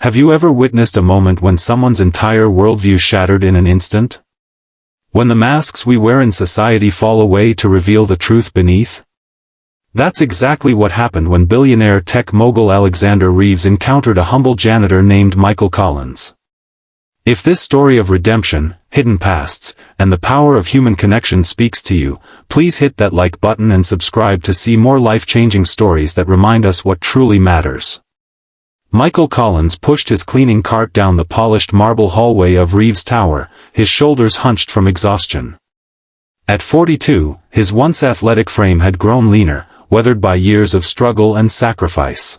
Have you ever witnessed a moment when someone's entire worldview shattered in an instant? When the masks we wear in society fall away to reveal the truth beneath? That's exactly what happened when billionaire tech mogul Alexander Reeves encountered a humble janitor named Michael Collins. If this story of redemption, hidden pasts, and the power of human connection speaks to you, please hit that like button and subscribe to see more life-changing stories that remind us what truly matters. Michael Collins pushed his cleaning cart down the polished marble hallway of Reeves Tower, his shoulders hunched from exhaustion. At 42, his once athletic frame had grown leaner, weathered by years of struggle and sacrifice.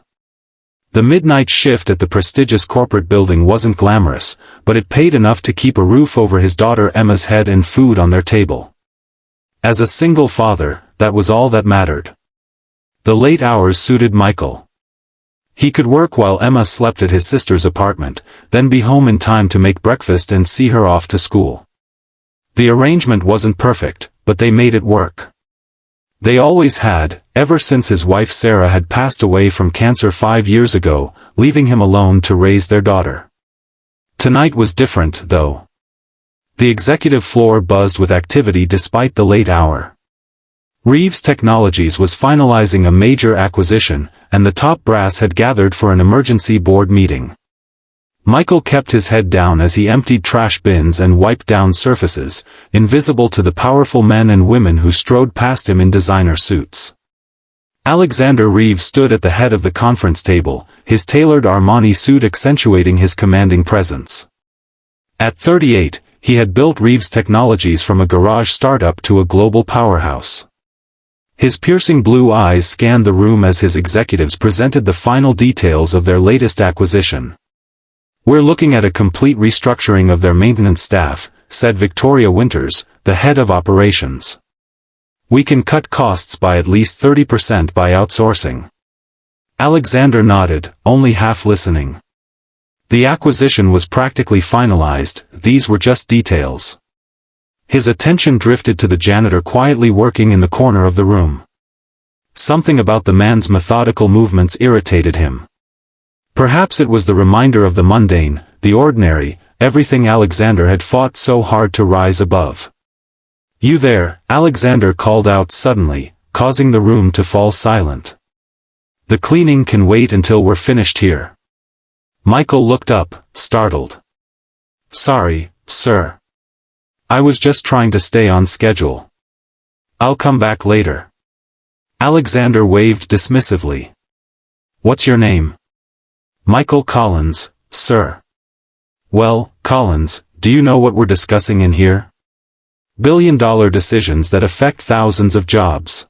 The midnight shift at the prestigious corporate building wasn't glamorous, but it paid enough to keep a roof over his daughter Emma's head and food on their table. As a single father, that was all that mattered. The late hours suited Michael. He could work while Emma slept at his sister's apartment, then be home in time to make breakfast and see her off to school. The arrangement wasn't perfect, but they made it work. They always had, ever since his wife Sarah had passed away from cancer 5 years ago, leaving him alone to raise their daughter. Tonight was different, though. The executive floor buzzed with activity despite the late hour. Reeves Technologies was finalizing a major acquisition, and the top brass had gathered for an emergency board meeting. Michael kept his head down as he emptied trash bins and wiped down surfaces, invisible to the powerful men and women who strode past him in designer suits. Alexander Reeves stood at the head of the conference table, his tailored Armani suit accentuating his commanding presence. At 38, he had built Reeves Technologies from a garage startup to a global powerhouse. His piercing blue eyes scanned the room as his executives presented the final details of their latest acquisition. "We're looking at a complete restructuring of their maintenance staff," said Victoria Winters, the head of operations. "We can cut costs by at least 30% by outsourcing." Alexander nodded, only half listening. The acquisition was practically finalized, these were just details. His attention drifted to the janitor quietly working in the corner of the room. Something about the man's methodical movements irritated him. Perhaps it was the reminder of the mundane, the ordinary, everything Alexander had fought so hard to rise above. "You there," Alexander called out suddenly, causing the room to fall silent. "The cleaning can wait until we're finished here." Michael looked up, startled. "Sorry, sir. I was just trying to stay on schedule. I'll come back later." Alexander waved dismissively. "What's your name?" "Michael Collins, sir." "Well, Collins, do you know what we're discussing in here? Billion-dollar decisions that affect thousands of jobs.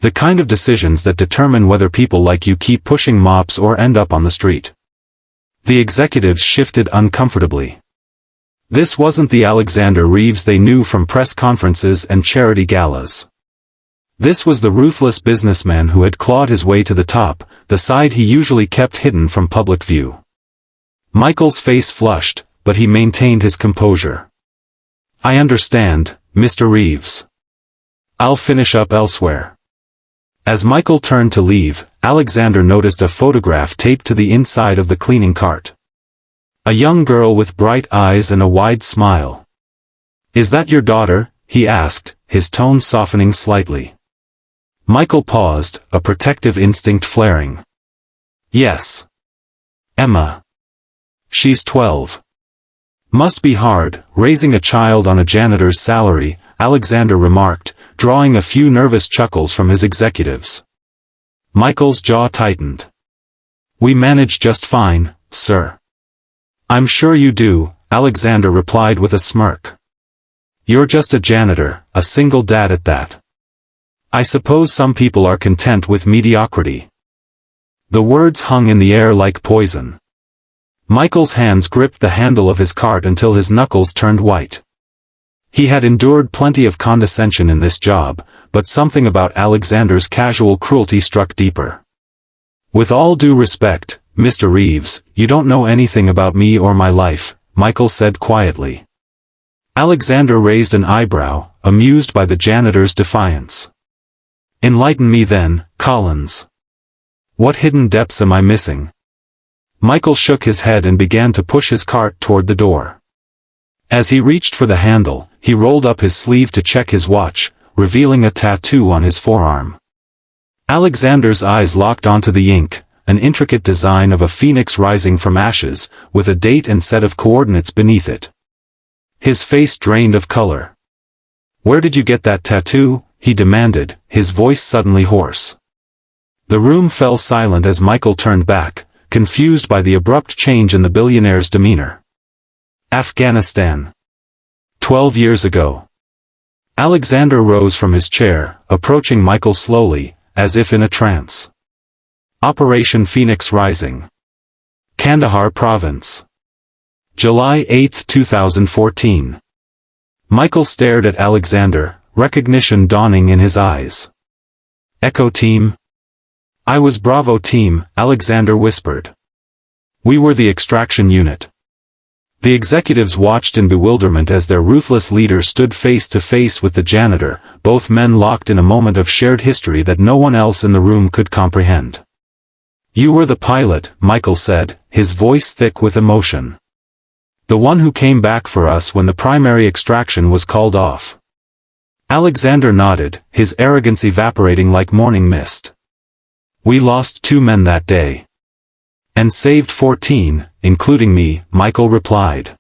The kind of decisions that determine whether people like you keep pushing mops or end up on the street." The executives shifted uncomfortably. This wasn't the Alexander Reeves they knew from press conferences and charity galas. This was the ruthless businessman who had clawed his way to the top, the side he usually kept hidden from public view. Michael's face flushed, but he maintained his composure. "I understand, Mr. Reeves. I'll finish up elsewhere." As Michael turned to leave, Alexander noticed a photograph taped to the inside of the cleaning cart. A young girl with bright eyes and a wide smile. "Is that your daughter?" he asked, his tone softening slightly. Michael paused, a protective instinct flaring. "Yes. Emma. She's 12. Must be hard, raising a child on a janitor's salary," Alexander remarked, drawing a few nervous chuckles from his executives. Michael's jaw tightened. "We manage just fine, sir." "I'm sure you do," Alexander replied with a smirk. "You're just a janitor, a single dad at that. I suppose some people are content with mediocrity." The words hung in the air like poison. Michael's hands gripped the handle of his cart until his knuckles turned white. He had endured plenty of condescension in this job, but something about Alexander's casual cruelty struck deeper. "With all due respect, Mr. Reeves, you don't know anything about me or my life," Michael said quietly. Alexander raised an eyebrow, amused by the janitor's defiance. "Enlighten me then, Collins. What hidden depths am I missing?" Michael shook his head and began to push his cart toward the door. As he reached for the handle, he rolled up his sleeve to check his watch, revealing a tattoo on his forearm. Alexander's eyes locked onto the ink, an intricate design of a phoenix rising from ashes, with a date and set of coordinates beneath it. His face drained of color. "Where did you get that tattoo?" he demanded, his voice suddenly hoarse. The room fell silent as Michael turned back, confused by the abrupt change in the billionaire's demeanor. Afghanistan. 12 years ago. Alexander rose from his chair, approaching Michael slowly, as if in a trance. Operation Phoenix Rising. Kandahar Province. July 8, 2014. Michael stared at Alexander, recognition dawning in his eyes. "Echo Team?" "I was Bravo Team," Alexander whispered. "We were the extraction unit." The executives watched in bewilderment as their ruthless leader stood face to face with the janitor, both men locked in a moment of shared history that no one else in the room could comprehend. "You were the pilot," Michael said, his voice thick with emotion. "The one who came back for us when the primary extraction was called off." Alexander nodded, his arrogance evaporating like morning mist. "We lost 2 men that day. And saved 14, including me," Michael replied.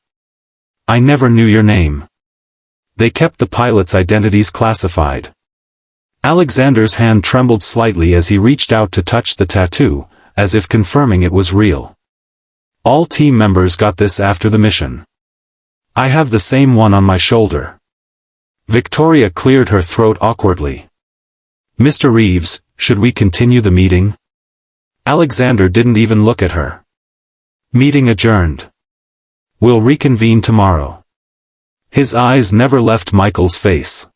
"I never knew your name. They kept the pilots' identities classified." Alexander's hand trembled slightly as he reached out to touch the tattoo, as if confirming it was real. "All team members got this after the mission. I have the same one on my shoulder." Victoria cleared her throat awkwardly. "Mr. Reeves, should we continue the meeting?" Alexander didn't even look at her. "Meeting adjourned. We'll reconvene tomorrow." His eyes never left Michael's face.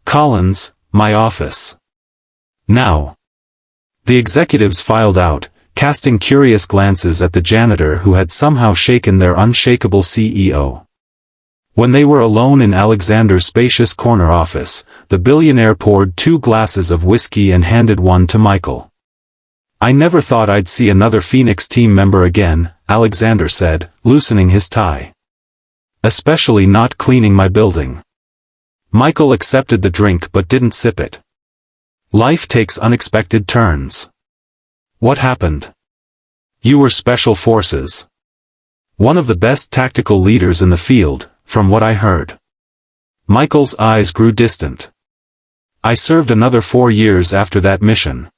"Collins, my office. Now." The executives filed out, casting curious glances at the janitor who had somehow shaken their unshakable CEO. When they were alone in Alexander's spacious corner office, the billionaire poured 2 glasses of whiskey and handed one to Michael. "I never thought I'd see another Phoenix team member again," Alexander said, loosening his tie. "Especially not cleaning my building." Michael accepted the drink but didn't sip it. "Life takes unexpected turns." "What happened?" "You were Special Forces. One of the best tactical leaders in the field, from what I heard." Michael's eyes grew distant. "I served another 4 years after that mission.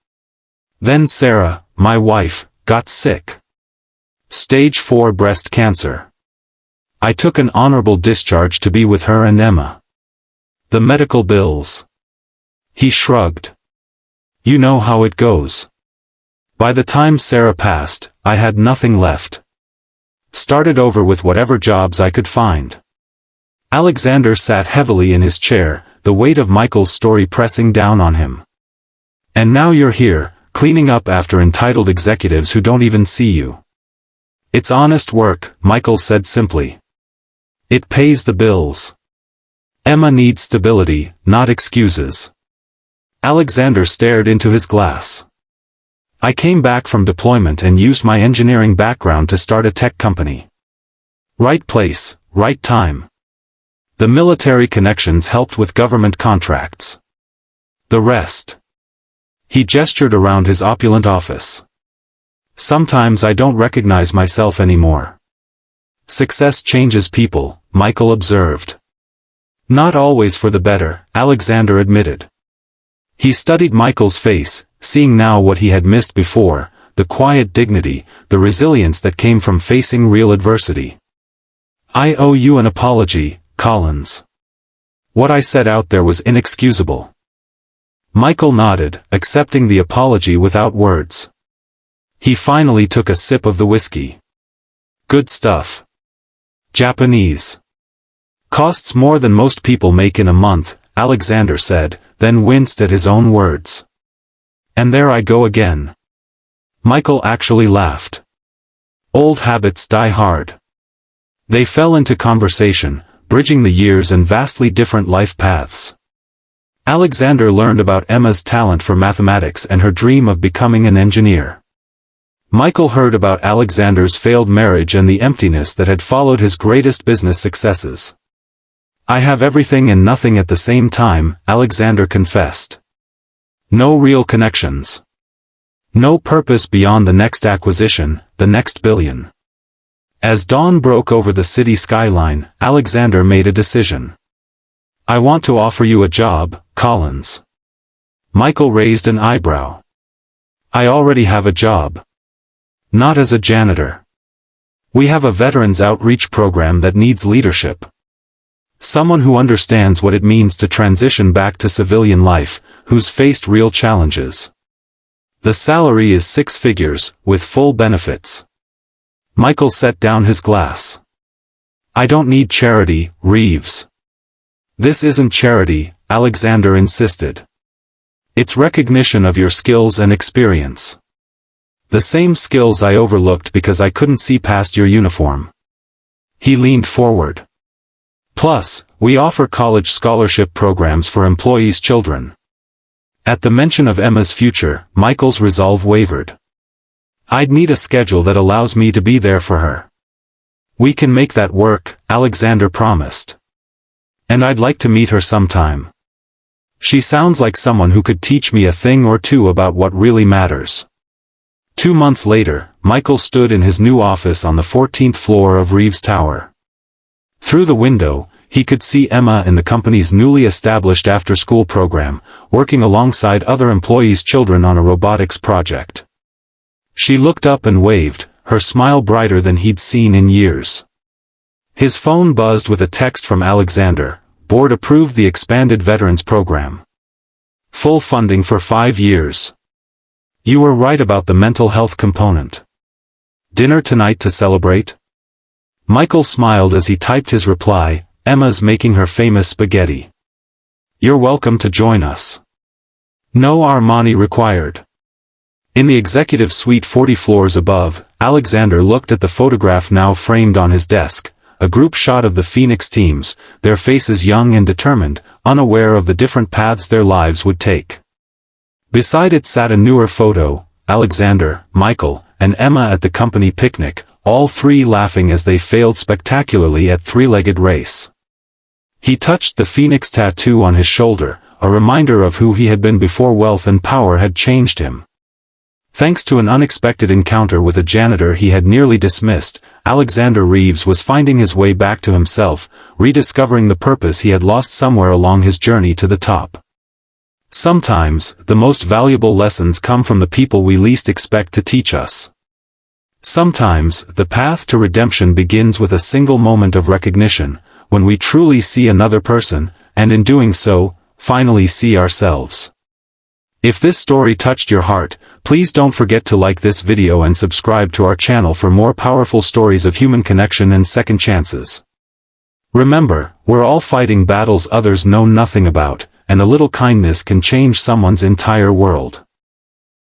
Then Sarah, my wife, got sick. Stage 4 breast cancer. I took an honorable discharge to be with her and Emma. The medical bills." He shrugged. "You know how it goes. By the time Sarah passed, I had nothing left. Started over with whatever jobs I could find." Alexander sat heavily in his chair, the weight of Michael's story pressing down on him. "And now you're here, cleaning up after entitled executives who don't even see you." "It's honest work," Michael said simply. "It pays the bills. Emma needs stability, not excuses." Alexander stared into his glass. "I came back from deployment and used my engineering background to start a tech company. Right place, right time. The military connections helped with government contracts. The rest." He gestured around his opulent office. "Sometimes I don't recognize myself anymore." "Success changes people," Michael observed. "Not always for the better," Alexander admitted. He studied Michael's face, seeing now what he had missed before, the quiet dignity, the resilience that came from facing real adversity. "I owe you an apology, Collins. What I said out there was inexcusable." Michael nodded, accepting the apology without words. He finally took a sip of the whiskey. "Good stuff. Japanese. Costs more than most people make in a month," Alexander said, then winced at his own words. "And there I go again." Michael actually laughed. Old habits die hard. They fell into conversation, bridging the years and vastly different life paths. Alexander learned about Emma's talent for mathematics and her dream of becoming an engineer. Michael heard about Alexander's failed marriage and the emptiness that had followed his greatest business successes. "I have everything and nothing at the same time," Alexander confessed. "No real connections. No purpose beyond the next acquisition, the next billion." As dawn broke over the city skyline, Alexander made a decision. "I want to offer you a job, Collins." Michael raised an eyebrow. "I already have a job. Not as a janitor. We have a veterans outreach program that needs leadership. Someone who understands what it means to transition back to civilian life, who's faced real challenges. The salary is 6 figures, with full benefits." Michael set down his glass. "I don't need charity, Reeves." "This isn't charity," Alexander insisted. "It's recognition of your skills and experience. The same skills I overlooked because I couldn't see past your uniform." He leaned forward. "Plus, we offer college scholarship programs for employees' children." At the mention of Emma's future, Michael's resolve wavered. "I'd need a schedule that allows me to be there for her." "We can make that work," Alexander promised. "And I'd like to meet her sometime. She sounds like someone who could teach me a thing or two about what really matters." 2 months later, Michael stood in his new office on the 14th floor of Reeves Tower. Through the window, he could see Emma in the company's newly established after-school program, working alongside other employees' children on a robotics project. She looked up and waved, her smile brighter than he'd seen in years. His phone buzzed with a text from Alexander. "Board approved the expanded veterans program. Full funding for 5 years. You were right about the mental health component. Dinner tonight to celebrate?" Michael smiled as he typed his reply, "Emma's making her famous spaghetti. You're welcome to join us. No Armani required." In the executive suite 40 floors above, Alexander looked at the photograph now framed on his desk, a group shot of the Phoenix teams, their faces young and determined, unaware of the different paths their lives would take. Beside it sat a newer photo, Alexander, Michael, and Emma at the company picnic, all 3 laughing as they failed spectacularly at 3-legged race. He touched the Phoenix tattoo on his shoulder, a reminder of who he had been before wealth and power had changed him. Thanks to an unexpected encounter with a janitor he had nearly dismissed, Alexander Reeves was finding his way back to himself, rediscovering the purpose he had lost somewhere along his journey to the top. Sometimes, the most valuable lessons come from the people we least expect to teach us. Sometimes, the path to redemption begins with a single moment of recognition, when we truly see another person, and in doing so, finally see ourselves. If this story touched your heart, please don't forget to like this video and subscribe to our channel for more powerful stories of human connection and second chances. Remember, we're all fighting battles others know nothing about, and a little kindness can change someone's entire world.